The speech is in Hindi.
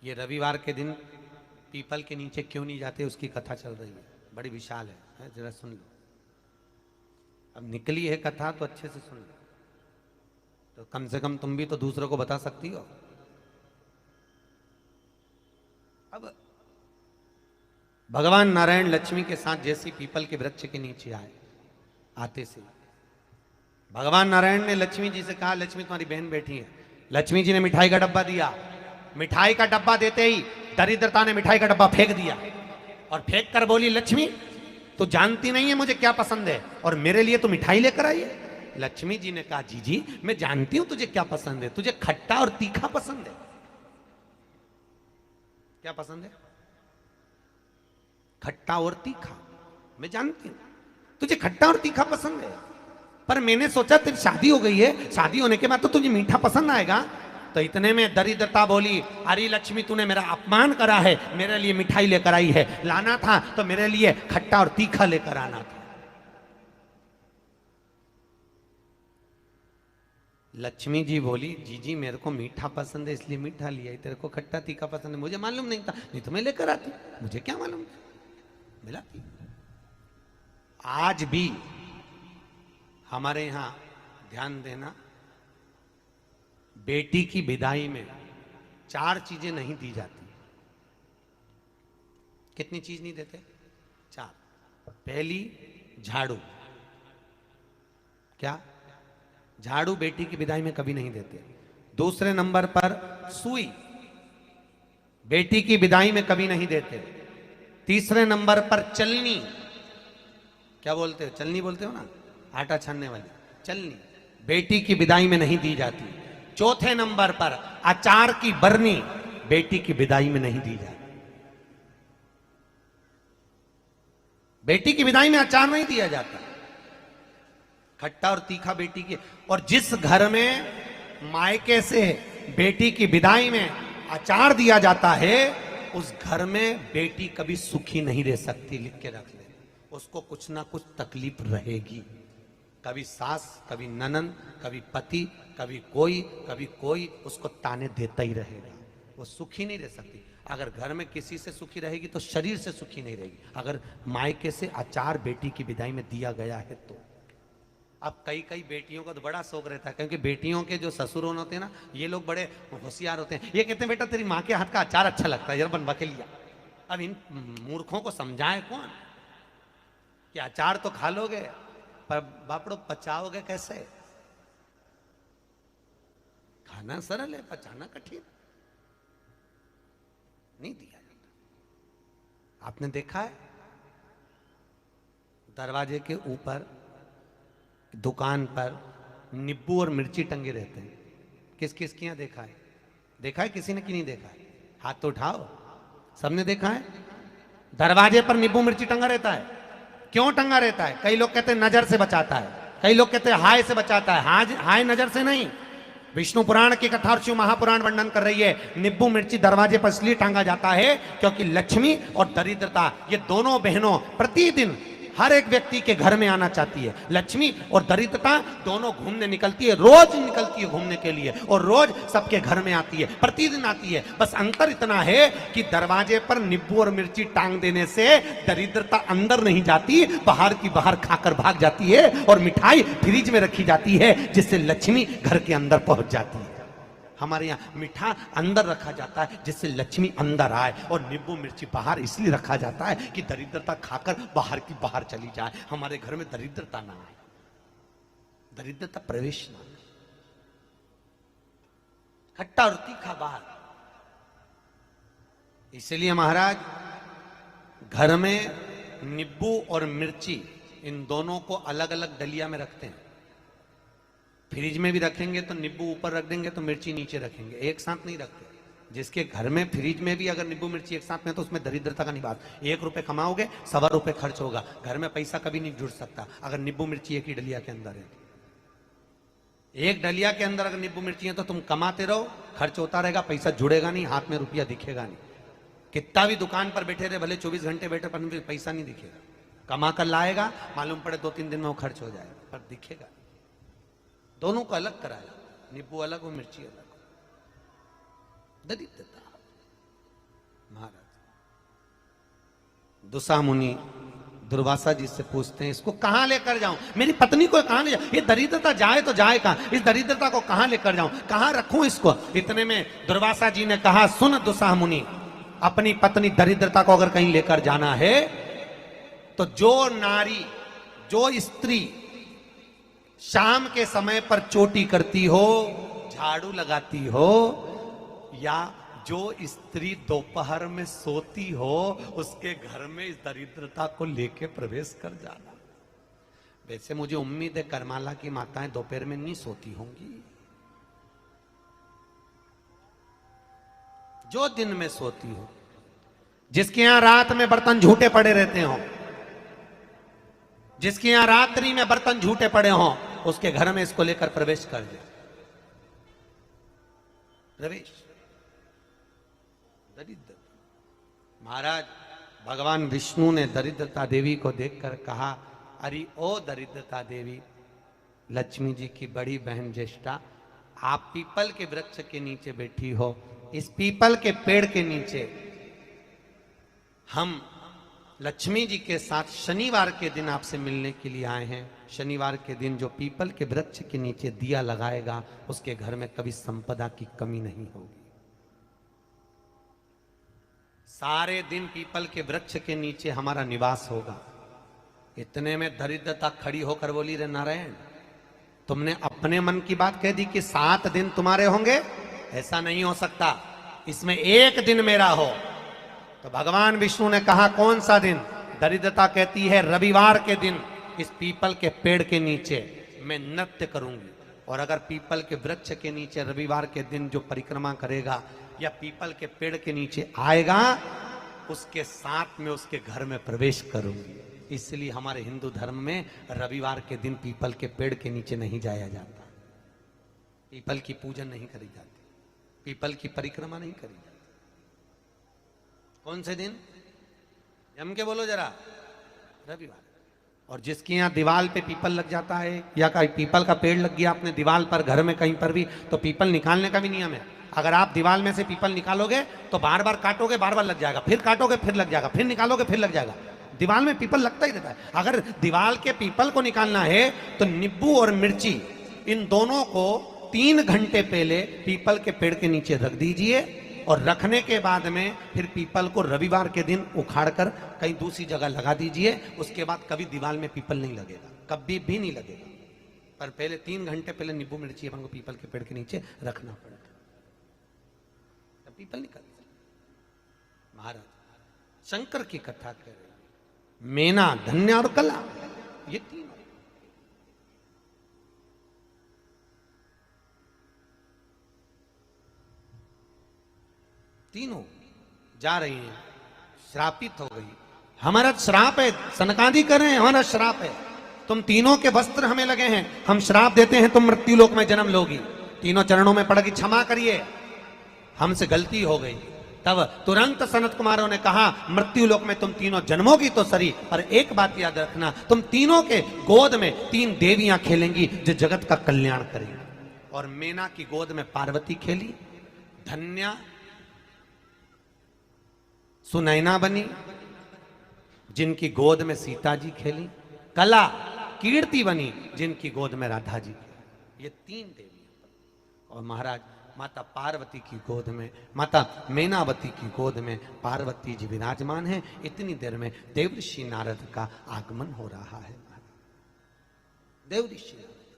ये रविवार के दिन पीपल के नीचे क्यों नहीं जाते, उसकी कथा चल रही है, बड़ी विशाल है, जरा सुन लो। अब निकली है कथा तो अच्छे से सुन लो, तो कम से कम तुम भी तो दूसरों को बता सकती हो। अब भगवान नारायण लक्ष्मी के साथ जैसी पीपल के वृक्ष के नीचे आए, आते से भगवान नारायण ने लक्ष्मी जी से कहा, लक्ष्मी तुम्हारी बहन बैठी है। लक्ष्मी जी ने मिठाई का डब्बा दिया। मिठाई का डब्बा देते ही दरिद्रता ने मिठाई का डब्बा फेंक दिया और फेंक कर बोली, लक्ष्मी तो जानती नहीं है मुझे क्या पसंद है और मेरे लिए तो मिठाई लेकर आई है। लक्ष्मी जी ने कहा, जी जी मैं जानती हूं तुझे क्या पसंद है, तुझे खट्टा और तीखा पसंद है। क्या पसंद है? खट्टा और तीखा। मैं जानती हूं तुझे खट्टा और तीखा पसंद है, पर मैंने सोचा तेरी शादी हो गई है, शादी होने के बाद तो तुझे मीठा पसंद आएगा। तो इतने में दरिद्रता बोली, अरे लक्ष्मी तूने मेरा अपमान करा है, मेरे लिए मिठाई लेकर आई है, लाना था तो मेरे लिए खट्टा और तीखा लेकर आना था। लक्ष्मी जी बोली, जी जी मेरे को मीठा पसंद है इसलिए मीठा लिया, तेरे को खट्टा तीखा पसंद है मुझे मालूम नहीं था, नहीं तो मैं लेकर आती, मुझे क्या मालूम था, मिलाती। आज भी हमारे यहां ध्यान देना, बेटी की विदाई में 4 चीजें नहीं दी जाती। कितनी चीज नहीं देते? 4। पहली झाड़ू। क्या? झाड़ू बेटी की विदाई में कभी नहीं देते। दूसरे नंबर पर सुई, बेटी की विदाई में कभी नहीं देते। तीसरे नंबर पर चलनी। क्या बोलते हो? चलनी बोलते हो ना, आटा छानने वाली चलनी, बेटी की विदाई में नहीं दी जाती। चौथे नंबर पर अचार की बरनी, बेटी की विदाई में नहीं दी जाती। बेटी की विदाई में अचार नहीं दिया जाता, खट्टा और तीखा बेटी की। और जिस घर में मायके से बेटी की विदाई में अचार दिया जाता है, उस घर में बेटी कभी सुखी नहीं रह सकती। लिख के रख ले, उसको कुछ ना कुछ तकलीफ रहेगी। कभी सास, कभी ननन, कभी पति, कभी कोई उसको ताने देता ही रहेगा, वो सुखी नहीं रह सकती। अगर घर में किसी से सुखी रहेगी तो शरीर से सुखी नहीं रहेगी। अगर मायके से अचार बेटी की विदाई में दिया गया है तो। अब कई बेटियों का तो बड़ा शौक रहता है, क्योंकि बेटियों के जो ससुर होते हैं ना, ये लोग बड़े होशियार होते हैं। ये कहते हैं, बेटा तेरी माँ के हाथ का अचार अच्छा लगता है, यार बनवा के लिया। अब इन मूर्खों को समझाए कौन कि अचार तो खा लोगे पर बापड़ो पचाओगे कैसे? खाना सरल है, पचाना कठिन। नहीं दिया जाता। आपने देखा है दरवाजे के ऊपर दुकान पर नींबू और मिर्ची टंगे रहते हैं। किस किस के यहां देखा है? देखा है किसी ने कि नहीं देखा है? हाथ तो उठाओ, सबने देखा है। दरवाजे पर नींबू मिर्ची टंगा रहता है। क्यों टंगा रहता है? कई लोग कहते हैं नजर से बचाता है, कई लोग कहते हैं हाय से बचाता है। हाय नजर से नहीं। विष्णु पुराण की कथा और शिव महापुराण वर्णन कर रही है, नींबू मिर्ची दरवाजे पर इसलिए टांगा जाता है क्योंकि लक्ष्मी और दरिद्रता, ये दोनों बहनों प्रतिदिन हर एक व्यक्ति के घर में आना चाहती है। लक्ष्मी और दरिद्रता दोनों घूमने निकलती है, रोज निकलती है घूमने के लिए, और रोज सबके घर में आती है, प्रतिदिन आती है। बस अंतर इतना है कि दरवाजे पर नींबू और मिर्ची टांग देने से दरिद्रता अंदर नहीं जाती, बाहर की बाहर खाकर भाग जाती है, और मिठाई फ्रिज में रखी जाती है जिससे लक्ष्मी घर के अंदर पहुंच जाती है। हमारे यहाँ मीठा अंदर रखा जाता है जिससे लक्ष्मी अंदर आए, और नींबू मिर्ची बाहर इसलिए रखा जाता है कि दरिद्रता खाकर बाहर की बाहर चली जाए, हमारे घर में दरिद्रता ना आए, दरिद्रता प्रवेश ना आए। खट्टा और तीखा बाहर। इसलिए महाराज घर में नींबू और मिर्ची इन दोनों को अलग अलग डलिया में रखते हैं। फ्रिज में भी रखेंगे तो नींबू ऊपर रख देंगे तो मिर्ची नीचे रखेंगे, एक साथ नहीं रखते। जिसके घर में फ्रिज में भी अगर नींबू मिर्ची एक साथ में, तो उसमें दरिद्रता का निवास। 1 रुपए कमाओगे, 1.25 रुपए खर्च होगा। घर में पैसा कभी नहीं जुड़ सकता अगर नींबू मिर्ची एक ही डलिया के अंदर है। एक डलिया के अंदर अगर नींबू मिर्ची है तो तुम कमाते रहो, खर्च होता रहेगा, पैसा जुड़ेगा नहीं, हाथ में रुपया दिखेगा नहीं। कितना भी दुकान पर बैठे रहे, भले 24 घंटे बैठे, पर पैसा नहीं दिखेगा। कमा कर लाएगा, मालूम पड़े 2-3 दिन में वो खर्च हो जाएगा, पर दिखेगा। दोनों को अलग कराया, नींबू अलग हो, मिर्ची अलग हो। दरिद्रता। महाराज दुसा मुनि दुर्वासा जी से पूछते हैं, इसको कहां लेकर जाऊं, मेरी पत्नी को कहां ले जाऊं, ये दरिद्रता जाए तो जाए कहां, इस दरिद्रता को कहां लेकर जाऊं, कहां रखूं इसको। इतने में दुर्वासा जी ने कहा, सुन दुसा मुनि, अपनी पत्नी दरिद्रता को अगर कहीं लेकर जाना है तो जो नारी, जो स्त्री शाम के समय पर चोटी करती हो, झाड़ू लगाती हो, या जो स्त्री दोपहर में सोती हो, उसके घर में इस दरिद्रता को लेके प्रवेश कर जाना। वैसे मुझे उम्मीद है करमाला की माताएं दोपहर में नहीं सोती होंगी, जो दिन में सोती हो, जिसके यहां रात में बर्तन झूठे पड़े रहते हो, जिसके यहां रात्रि में बर्तन झूठे पड़े हों, उसके घर में इसको लेकर प्रवेश कर जाए। प्रवेश दरिद्र। महाराज भगवान विष्णु ने दरिद्रता देवी को देखकर कहा, अरे ओ दरिद्रता देवी, लक्ष्मी जी की बड़ी बहन ज्येष्ठा, आप पीपल के वृक्ष के नीचे बैठी हो, इस पीपल के पेड़ के नीचे हम लक्ष्मी जी के साथ शनिवार के दिन आपसे मिलने के लिए आए हैं। शनिवार के दिन जो पीपल के वृक्ष के नीचे दिया लगाएगा, उसके घर में कभी संपदा की कमी नहीं होगी। सारे दिन पीपल के वृक्ष के नीचे हमारा निवास होगा। इतने में दरिद्रता खड़ी होकर बोली, रे नारायण, तुमने अपने मन की बात कह दी कि 7 दिन तुम्हारे होंगे, ऐसा नहीं हो सकता, इसमें एक दिन मेरा हो। तो भगवान विष्णु ने कहा, कौन सा दिन? दरिद्रता कहती है, रविवार के दिन इस पीपल के पेड़ के नीचे मैं नृत्य करूंगी, और अगर पीपल के वृक्ष के नीचे रविवार के दिन जो परिक्रमा करेगा या पीपल के पेड़ के नीचे आएगा, उसके साथ में उसके घर में प्रवेश करूंगी। इसलिए हमारे हिंदू धर्म में रविवार के दिन पीपल के पेड़ के नीचे नहीं जाया जाता, पीपल की पूजन नहीं करी जाती, पीपल की परिक्रमा नहीं करी जाती। कौन से दिन? जम के बोलो जरा, रविवार। और जिसके यहाँ दीवाल पे पीपल लग जाता है, या कहीं पीपल का पेड़ लग गया अपने दीवाल पर, घर में कहीं पर भी, तो पीपल निकालने का भी नियम है। अगर आप दीवाल में से पीपल निकालोगे तो बार बार काटोगे, बार बार लग जाएगा, फिर काटोगे फिर लग जाएगा, फिर निकालोगे फिर लग जाएगा। दीवाल में पीपल लगता ही रहता है। अगर दीवाल के पीपल को निकालना है तो नींबू और मिर्ची, इन दोनों को 3 घंटे पहले पीपल के पेड़ के नीचे रख दीजिए, और रखने के बाद में फिर पीपल को रविवार के दिन उखाड़कर कहीं दूसरी जगह लगा दीजिए। उसके बाद कभी दीवाल में पीपल नहीं लगेगा, कभी भी नहीं लगेगा। पर पहले 3 घंटे पहले नींबू मिर्ची अपन को पीपल के पेड़ के नीचे रखना पड़ेगा, तब पीपल निकल। महाराज शंकर की कथा कह रहे, मेना, धन्य और कला, ये 3 तीनों जा रही हैं, श्रापित हो गई। हमारा श्राप है, सनकादि कर रहे हैं, हमारा श्राप है, तुम तीनों के वस्त्र हमें लगे हैं, हम श्राप देते हैं, तुम मृत्यु लोक में जन्म लोगी। तीनों चरणों में पड़ गई, क्षमा करिए, हमसे गलती हो गई। तब तुरंत सनत कुमारों ने कहा, मृत्यु लोक में तुम तीनों जन्मोगी तो सरी, पर एक बात याद रखना, तुम तीनों के गोद में 3 देवियां खेलेंगी जो जगत का कल्याण करेंगी। और मेना की गोद में पार्वती खेली, धन्या सुनैना बनी, जिनकी गोद में सीता जी खेली, कला कीर्ति बनी, जिनकी गोद में राधा जी खेली। ये 3 देवियां। और महाराज माता पार्वती की गोद में, माता मेनावती की गोद में पार्वती जी विराजमान हैं। इतनी देर में देवऋषि नारद का आगमन हो रहा है। देवऋषि नारद